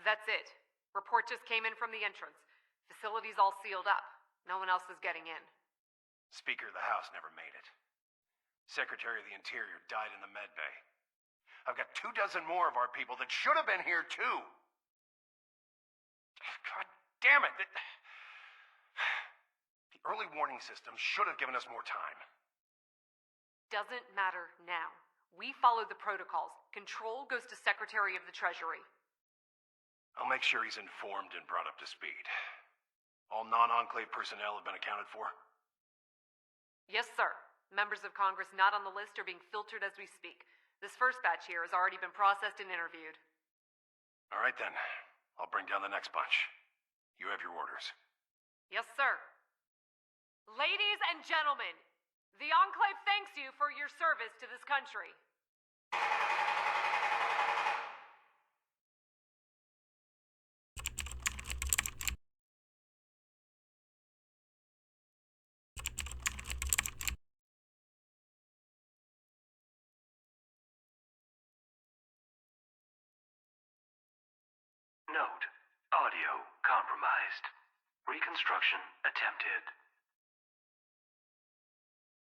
That's it. Report just came in from the entrance. Facility's all sealed up. No one else is getting in. Speaker of the House never made it. Secretary of the Interior died in the med bay. I've got 24 more of our people that should have been here too. God damn it. The early warning system should have given us more time. Doesn't matter now. We followed the protocols. Control goes to Secretary of the Treasury. I'll make sure he's informed and brought up to speed. All non-enclave personnel have been accounted for? Yes, sir. Members of Congress not on the list are being filtered as we speak. This first batch here has already been processed and interviewed. All right then. I'll bring down the next bunch. You have your orders. Yes, sir. Ladies and gentlemen, the Enclave thanks you for your service to this country. Note, audio compromised. Reconstruction attempted.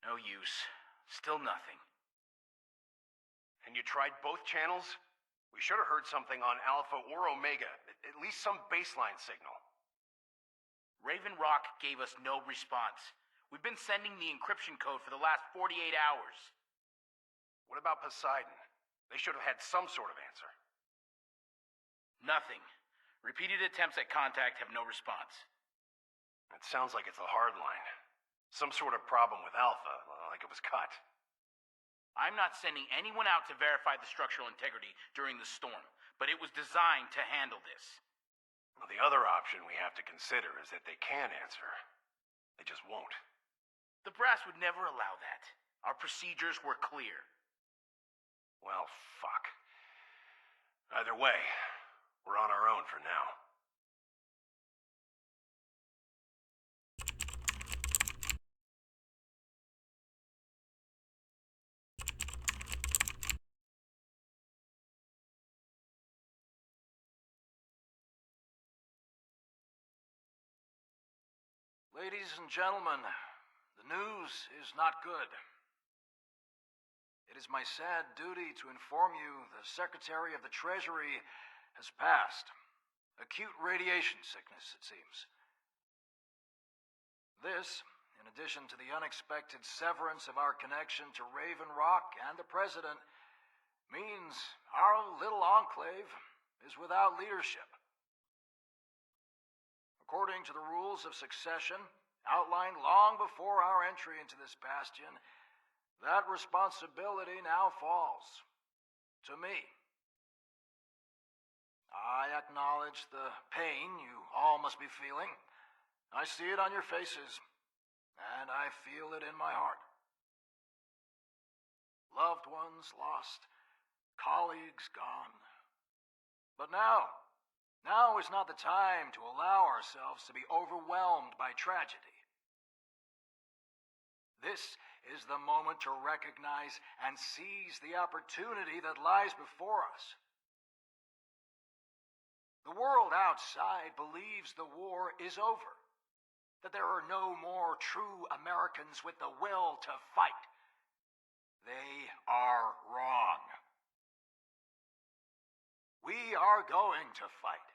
No use. Still nothing. And you tried both channels? We should have heard something on Alpha or Omega, at least some baseline signal. Raven Rock gave us no response. We've been sending the encryption code for the last 48 hours. What about Poseidon? They should have had some sort of answer. Nothing. Repeated attempts at contact have no response. It sounds like it's a hard line. Some sort of problem with Alpha, like it was cut. I'm not sending anyone out to verify the structural integrity during the storm, but it was designed to handle this. Well, the other option we have to consider is that they can answer. They just won't. The brass would never allow that. Our procedures were clear. Well, fuck. Either way, we're on our own for now. Ladies and gentlemen, the news is not good. It is my sad duty to inform you the Secretary of the Treasury has passed. Acute radiation sickness, it seems. This, in addition to the unexpected severance of our connection to Raven Rock and the President, means our little enclave is without leadership. According to the rules of succession, outlined long before our entry into this bastion, that responsibility now falls to me. I acknowledge the pain you all must be feeling. I see it on your faces, and I feel it in my heart. Loved ones lost, colleagues gone. But now is not the time to allow ourselves to be overwhelmed by tragedy. This is the moment to recognize and seize the opportunity that lies before us. The world outside believes the war is over, that there are no more true Americans with the will to fight. They are wrong. We are going to fight.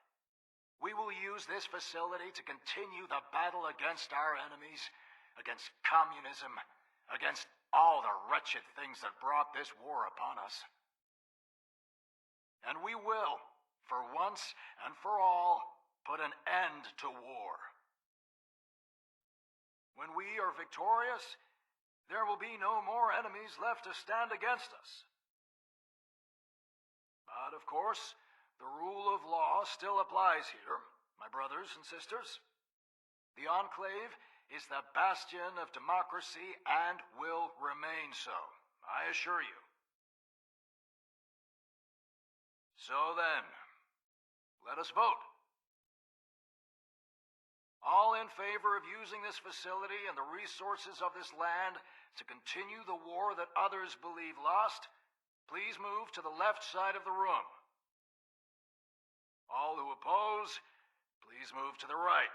We will use this facility to continue the battle against our enemies, against communism, against all the wretched things that brought this war upon us. And we will, for once and for all, put an end to war. When we are victorious, there will be no more enemies left to stand against us. But of course, the rule of law still applies here, my brothers and sisters. The Enclave is the bastion of democracy and will remain so, I assure you. So then, let us vote. All in favor of using this facility and the resources of this land to continue the war that others believe lost, please move to the left side of the room. All who oppose, please move to the right.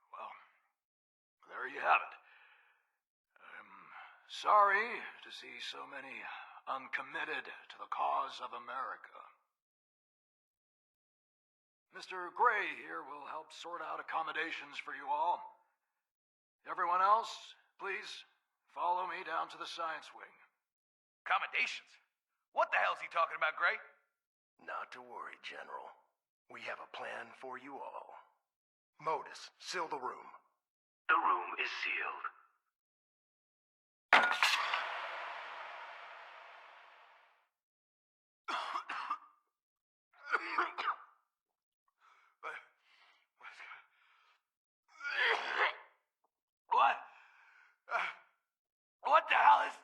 Well, there you have it. I'm sorry to see so many uncommitted to the cause of America. Mr. Gray here will help sort out accommodations for you all. Everyone else, please follow me down to the science wing. Accommodations? What the hell's he talking about, Gray? Not to worry, General. We have a plan for you all. Modus, seal the room. The room is sealed. What? What the hell is...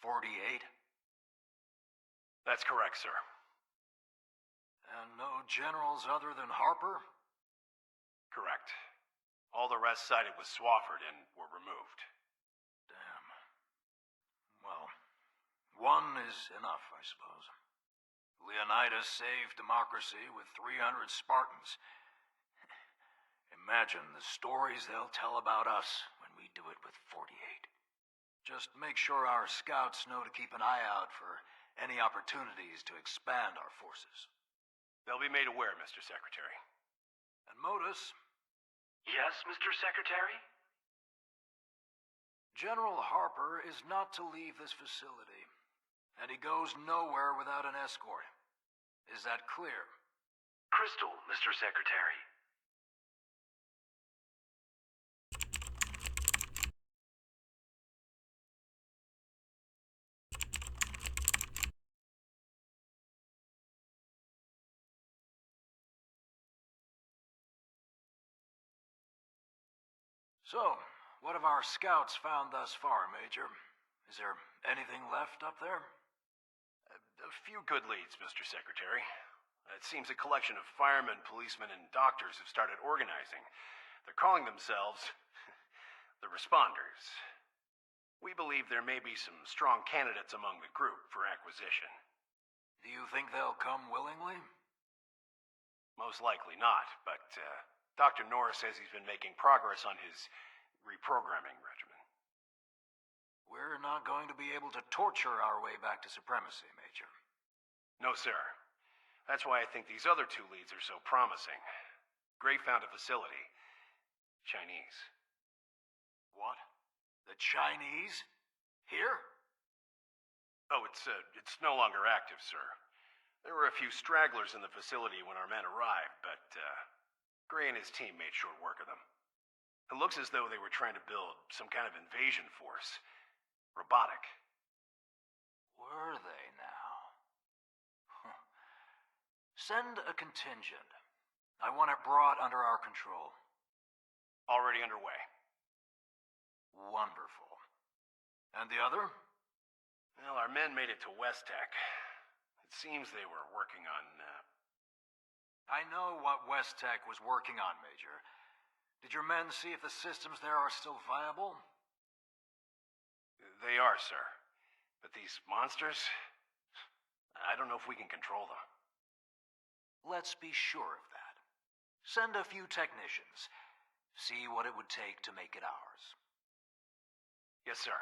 .48? That's correct, sir. And no generals other than Harper? Correct. All the rest cited with Swafford and were removed. Damn. Well, one is enough, I suppose. Leonidas saved democracy with 300 Spartans. Imagine the stories they'll tell about us when we do it with 48. Just make sure our scouts know to keep an eye out for any opportunities to expand our forces. They'll be made aware, Mr. Secretary. And Modus, Yes, Mr. Secretary? General Harper is not to leave this facility, and he goes nowhere without an escort. Is that clear? Crystal, Mr. Secretary. So, what have our scouts found thus far, Major? Is there anything left up there? A few good leads, Mr. Secretary. It seems a collection of firemen, policemen, and doctors have started organizing. They're calling themselves the Responders. We believe there may be some strong candidates among the group for acquisition. Do you think they'll come willingly? Most likely not, but Dr. Norris says he's been making progress on his reprogramming regimen. We're not going to be able to torture our way back to supremacy, Major. No, sir. That's why I think these other two leads are so promising. Gray found a facility. Chinese. What? The Chinese? Here? Oh, it's no longer active, sir. There were a few stragglers in the facility when our men arrived, but Gray and his team made short work of them. It looks as though they were trying to build some kind of invasion force. Robotic. Were they now? Send a contingent. I want it brought under our control. Already underway. Wonderful. And the other? Well, our men made it to West Tech. It seems they were working on, I know what West Tech was working on, Major. Did your men see if the systems there are still viable? They are, sir. But these monsters, I don't know if we can control them. Let's be sure of that. Send a few technicians. See what it would take to make it ours. Yes, sir.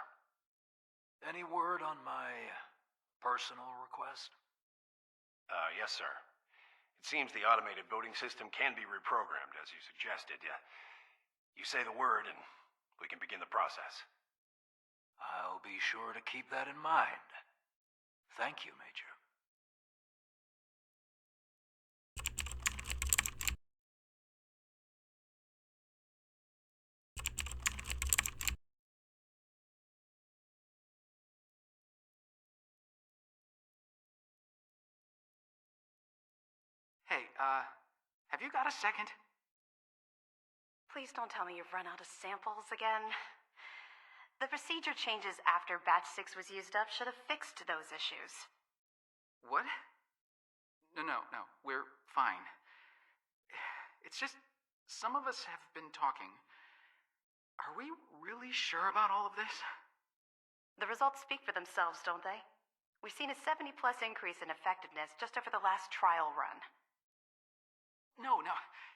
Any word on my personal request? Yes, sir. It seems the automated voting system can be reprogrammed, as you suggested. You say the word, and we can begin the process. I'll be sure to keep that in mind. Thank you, Major. Hey, have you got a second? Please don't tell me you've run out of samples again. The procedure changes after batch 6 was used up should have fixed those issues. What? No, we're fine. It's just, some of us have been talking. Are we really sure about all of this? The results speak for themselves, don't they? We've seen a 70-plus increase in effectiveness just over the last trial run. No,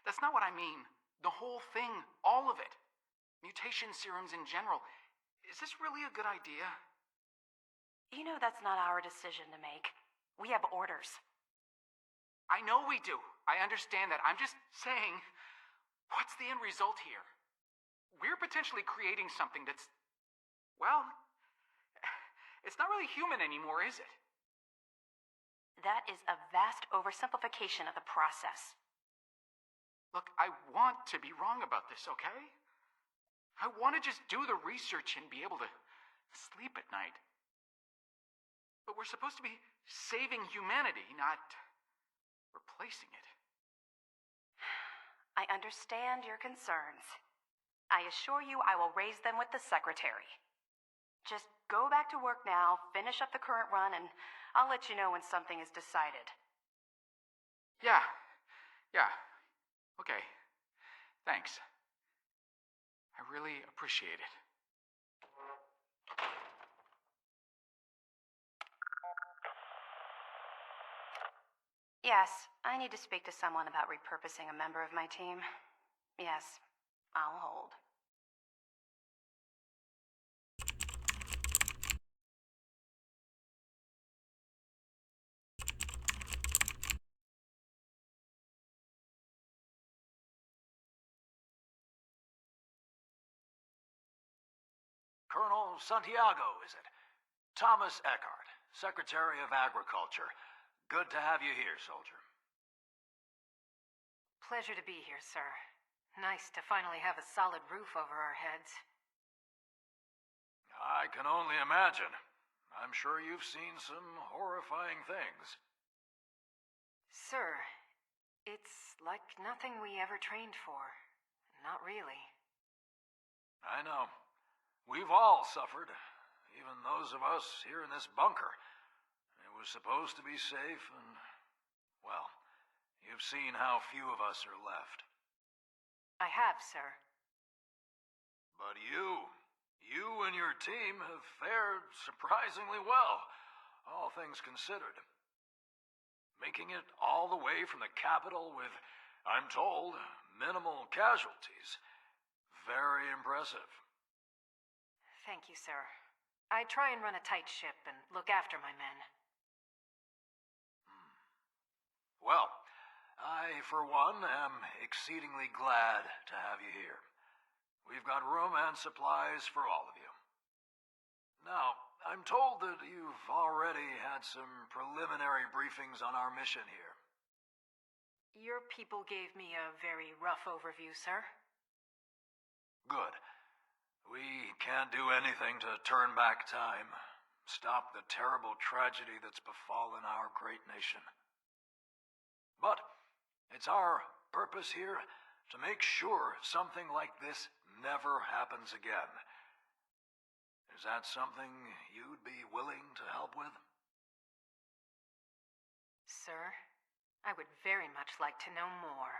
that's not what I mean. The whole thing, all of it. Mutation serums in general. Is this really a good idea? You know that's not our decision to make. We have orders. I know we do. I understand that. I'm just saying, what's the end result here? We're potentially creating something that's, well, it's not really human anymore, is it? That is a vast oversimplification of the process. Look, I want to be wrong about this, okay? I want to just do the research and be able to sleep at night. But we're supposed to be saving humanity, not replacing it. I understand your concerns. I assure you I will raise them with the secretary. Just go back to work now, finish up the current run, and I'll let you know when something is decided. Yeah. Okay. Thanks. I really appreciate it. Yes, I need to speak to someone about repurposing a member of my team. Yes, I'll hold. Colonel Santiago, is it? Thomas Eckhart, Secretary of Agriculture. Good to have you here, soldier. Pleasure to be here, sir. Nice to finally have a solid roof over our heads. I can only imagine. I'm sure you've seen some horrifying things. Sir, it's like nothing we ever trained for. Not really. I know. We've all suffered, even those of us here in this bunker. It was supposed to be safe, and, well, you've seen how few of us are left. I have, sir. But you and your team have fared surprisingly well, all things considered. Making it all the way from the capital with, I'm told, minimal casualties. Very impressive. Thank you, sir. I try and run a tight ship and look after my men. Well, I, for one, am exceedingly glad to have you here. We've got room and supplies for all of you. Now, I'm told that you've already had some preliminary briefings on our mission here. Your people gave me a very rough overview, sir. Good. We can't do anything to turn back time, stop the terrible tragedy that's befallen our great nation. But it's our purpose here to make sure something like this never happens again. Is that something you'd be willing to help with? Sir, I would very much like to know more.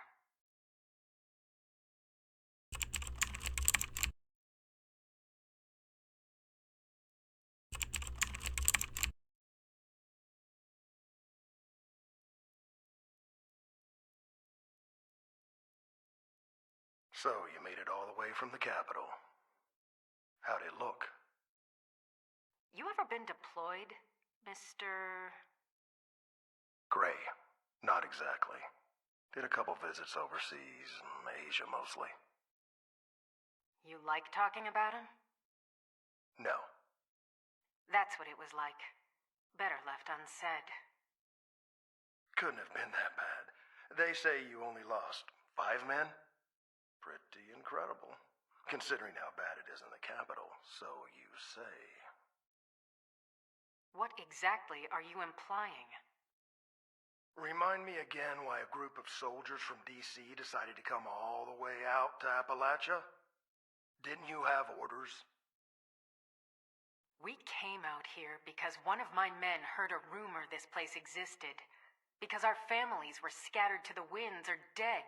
So, you made it all the way from the capital. How'd it look? You ever been deployed, Mr. Gray. Not exactly. Did a couple visits overseas, Asia mostly. You like talking about him? No. That's what it was like. Better left unsaid. Couldn't have been that bad. They say you only lost 5 men? Pretty incredible, considering how bad it is in the capital, so you say. What exactly are you implying? Remind me again why a group of soldiers from D.C. decided to come all the way out to Appalachia? Didn't you have orders? We came out here because one of my men heard a rumor this place existed. Because our families were scattered to the winds or dead.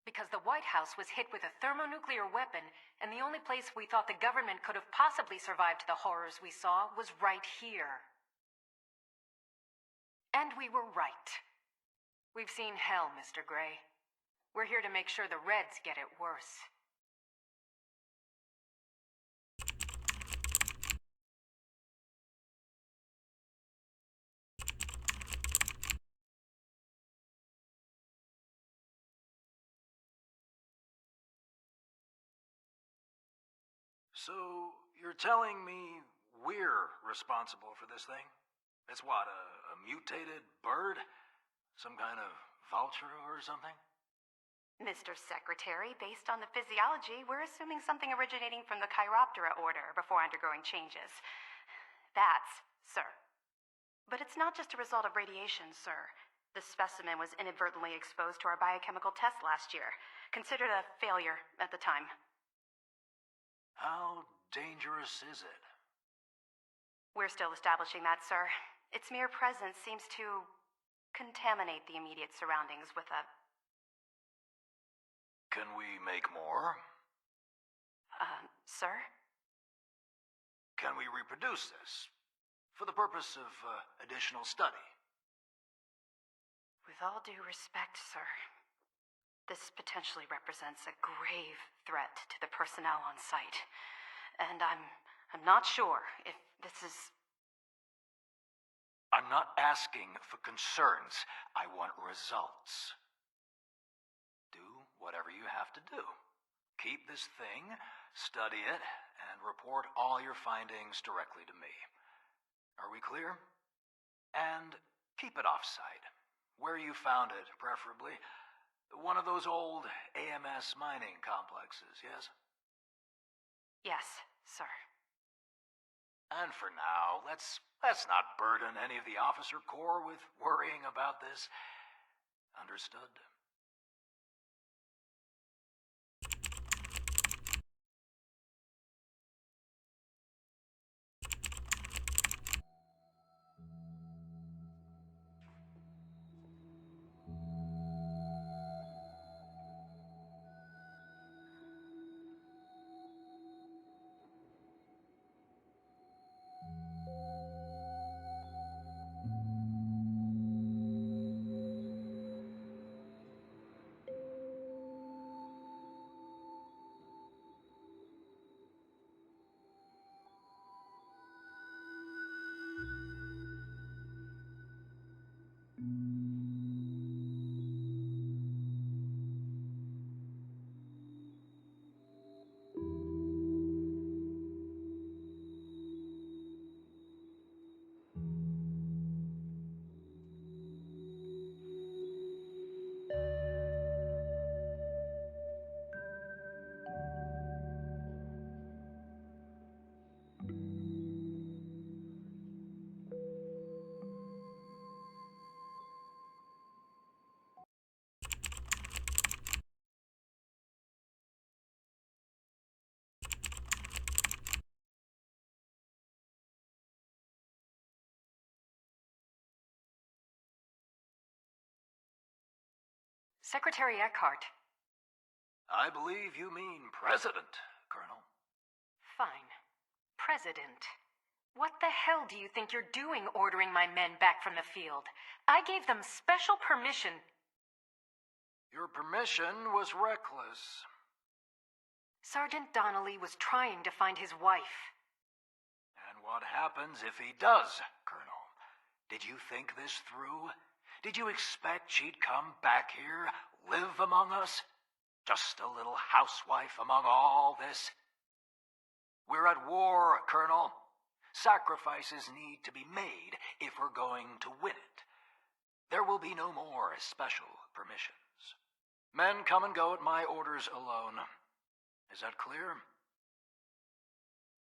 Because the White House was hit with a thermonuclear weapon, and the only place we thought the government could have possibly survived the horrors we saw was right here. And we were right. We've seen hell, Mr. Gray. We're here to make sure the Reds get it worse. So, you're telling me we're responsible for this thing? It's what, a mutated bird? Some kind of vulture or something? Mr. Secretary, based on the physiology, we're assuming something originating from the Chiroptera order before undergoing changes. Bats, sir. But it's not just a result of radiation, sir. The specimen was inadvertently exposed to our biochemical test last year, considered a failure at the time. How dangerous is it? We're still establishing that, sir. Its mere presence seems to contaminate the immediate surroundings with a... Can we make more? Sir? Can we reproduce this for the purpose of additional study? With all due respect, sir, this potentially represents a grave threat to the personnel on site. And I'm not sure if this is... I'm not asking for concerns. I want results. Do whatever you have to do. Keep this thing, study it, and report all your findings directly to me. Are we clear? And keep it off-site. Where you found it, preferably. One of those old AMS mining complexes, yes? Yes, sir. And for now, let's not burden any of the officer corps with worrying about this. Understood? Secretary Eckhart. I believe you mean President, Colonel. Fine. President. What the hell do you think you're doing ordering my men back from the field? I gave them special permission. Your permission was reckless. Sergeant Donnelly was trying to find his wife. And what happens if he does, Colonel? Did you think this through? Did you expect she'd come back here, live among us? Just a little housewife among all this? We're at war, Colonel. Sacrifices need to be made if we're going to win it. There will be no more special permissions. Men come and go at my orders alone. Is that clear?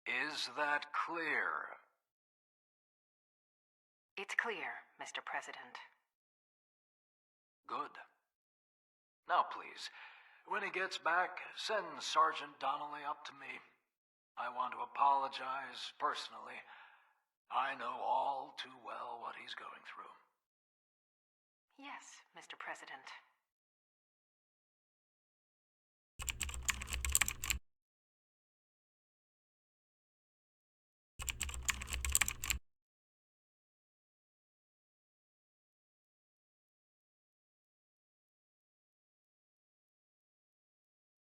Is that clear? It's clear, Mr. President. Good. Now, please, when he gets back, send Sergeant Donnelly up to me. I want to apologize personally. I know all too well what he's going through. Yes, Mr. President.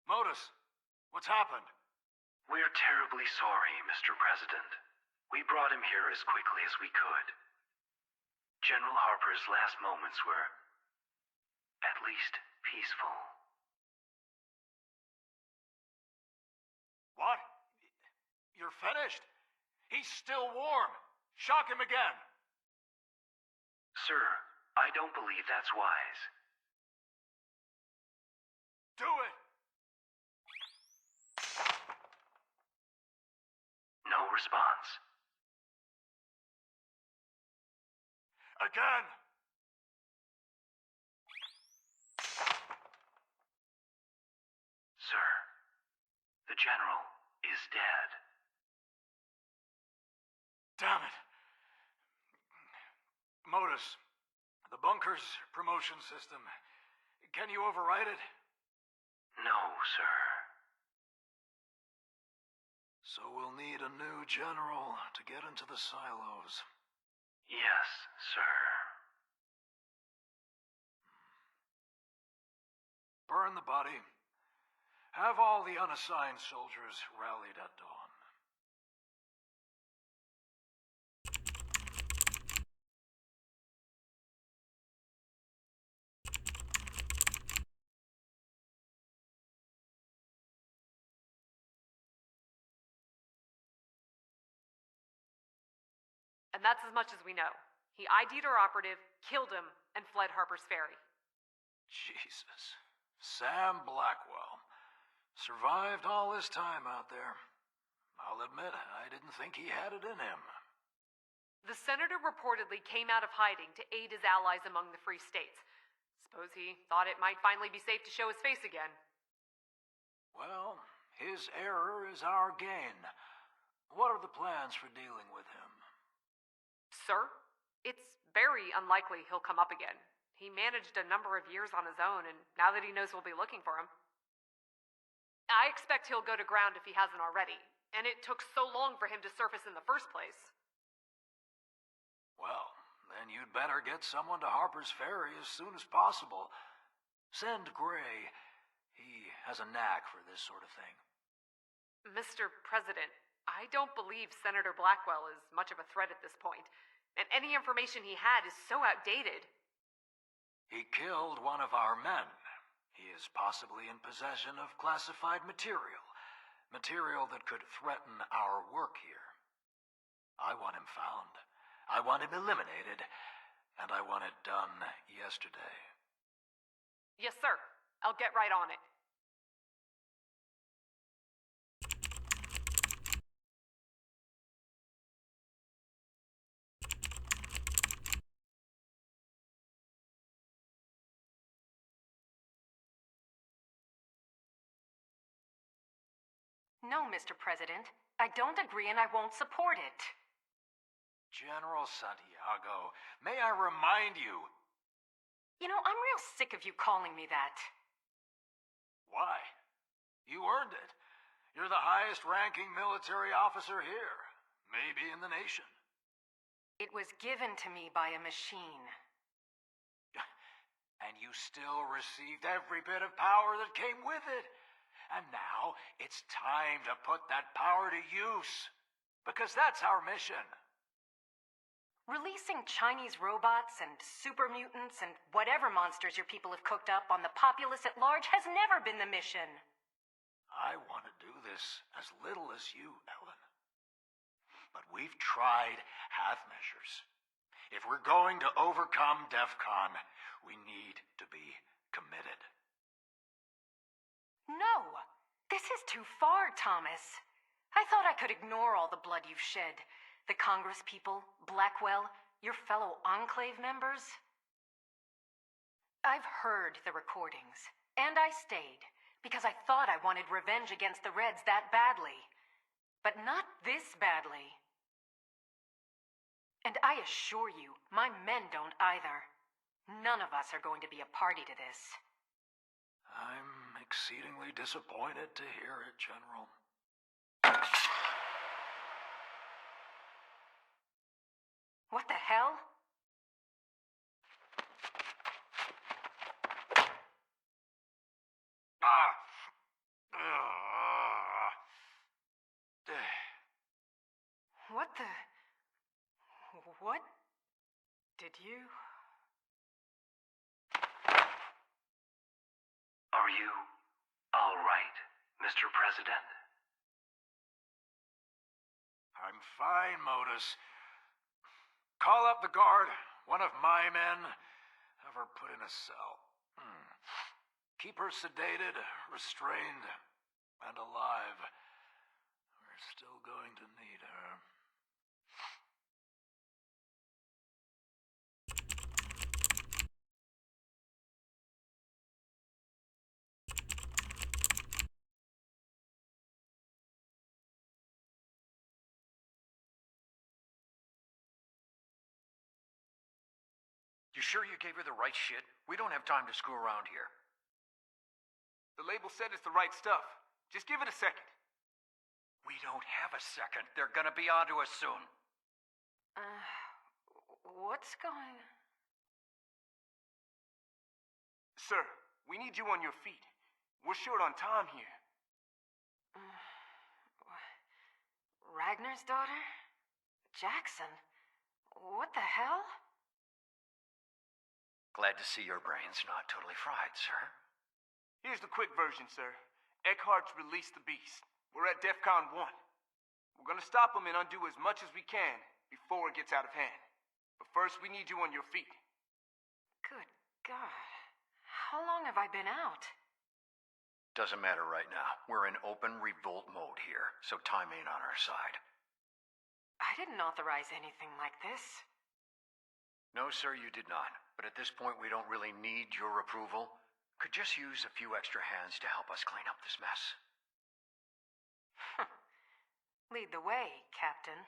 Modus, what's happened? We're terribly sorry, Mr. President. We brought him here as quickly as we could. General Harper's last moments were, at least, peaceful. What? You're finished? He's still warm. Shock him again. Sir, I don't believe that's wise. Do it! No response. Again! Sir, the General is dead. Damn it. Modus, the bunker's promotion system. Can you override it? No, sir. So we'll need a new general to get into the silos. Yes, sir. Burn the body. Have all the unassigned soldiers rallied at dawn. And that's as much as we know. He ID'd our operative, killed him, and fled Harper's Ferry. Jesus. Sam Blackwell. Survived all this time out there. I'll admit, I didn't think he had it in him. The senator reportedly came out of hiding to aid his allies among the free states. Suppose he thought it might finally be safe to show his face again. Well, his error is our gain. What are the plans for dealing with him? Sir, it's very unlikely he'll come up again. He managed a number of years on his own, and now that he knows we'll be looking for him, I expect he'll go to ground if he hasn't already. And it took so long for him to surface in the first place. Well, then you'd better get someone to Harper's Ferry as soon as possible. Send Gray. He has a knack for this sort of thing. Mr. President, I don't believe Senator Blackwell is much of a threat at this point. And any information he had is so outdated. He killed one of our men. He is possibly in possession of classified material. Material that could threaten our work here. I want him found. I want him eliminated. And I want it done yesterday. Yes, sir. I'll get right on it. No, Mr. President. I don't agree and I won't support it. General Santiago, may I remind you, You know, I'm real sick of you calling me that. Why? You earned it. You're the highest-ranking military officer here, maybe in the nation. It was given to me by a machine. And you still received every bit of power that came with it. And now it's time to put that power to use. Because that's our mission. Releasing Chinese robots and super mutants and whatever monsters your people have cooked up on the populace at large has never been the mission. I want to do this as little as you, Ellen. But we've tried half measures. If we're going to overcome DEFCON, we need to be committed. No! This is too far, Thomas. I thought I could ignore all the blood you've shed. The Congress people, Blackwell, your fellow Enclave members. I've heard the recordings, and I stayed, because I thought I wanted revenge against the Reds that badly. But not this badly. And I assure you, my men don't either. None of us are going to be a party to this. I'm exceedingly disappointed to hear it, General. What the hell? What the... What did you... Are you all right, Mr. President? I'm fine, Modus. Call up the guard. One of my men. Have her put in a cell. Keep her sedated, restrained, and alive. We're still going to need her. You sure you gave her the right shit? We don't have time to screw around here. The label said it's the right stuff. Just give it a second. We don't have a second. They're gonna be onto us soon. What's going... Sir, we need you on your feet. We're short on time here. Ragnar's daughter? Jackson? What the hell? Glad to see your brain's not totally fried, sir. Here's the quick version, sir. Eckhart's released the beast. We're at DEFCON 1. We're gonna stop him and undo as much as we can before it gets out of hand. But first, we need you on your feet. Good God. How long have I been out? Doesn't matter right now. We're in open revolt mode here, so time ain't on our side. I didn't authorize anything like this. No, sir, you did not. But at this point, we don't really need your approval. Could just use a few extra hands to help us clean up this mess. Lead the way, Captain.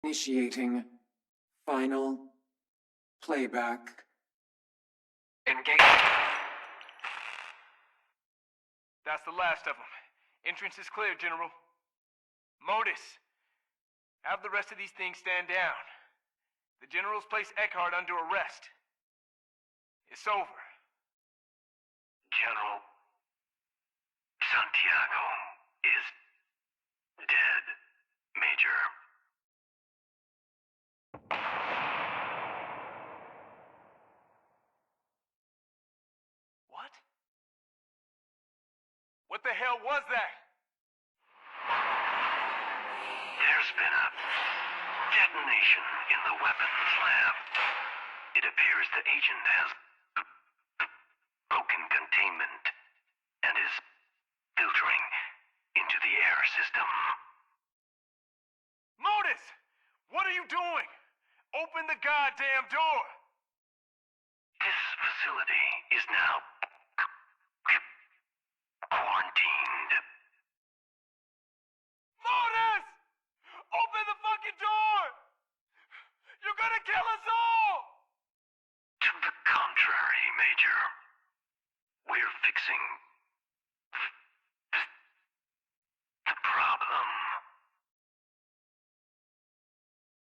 Initiating final Playback. Engage. That's the last of them. Entrance is clear, General. Modus, have the rest of these things stand down. The General's placed Eckhart under arrest. It's over. General Santiago is dead, Major. What? What the hell was that? There's been a detonation in the weapons lab. It appears the agent has broken containment and is filtering into the air system. Modus! What are you doing? Open the goddamn door! This facility is now quarantined. Modus! Open the fucking door! You're gonna kill us all! To the contrary, Major. We're fixing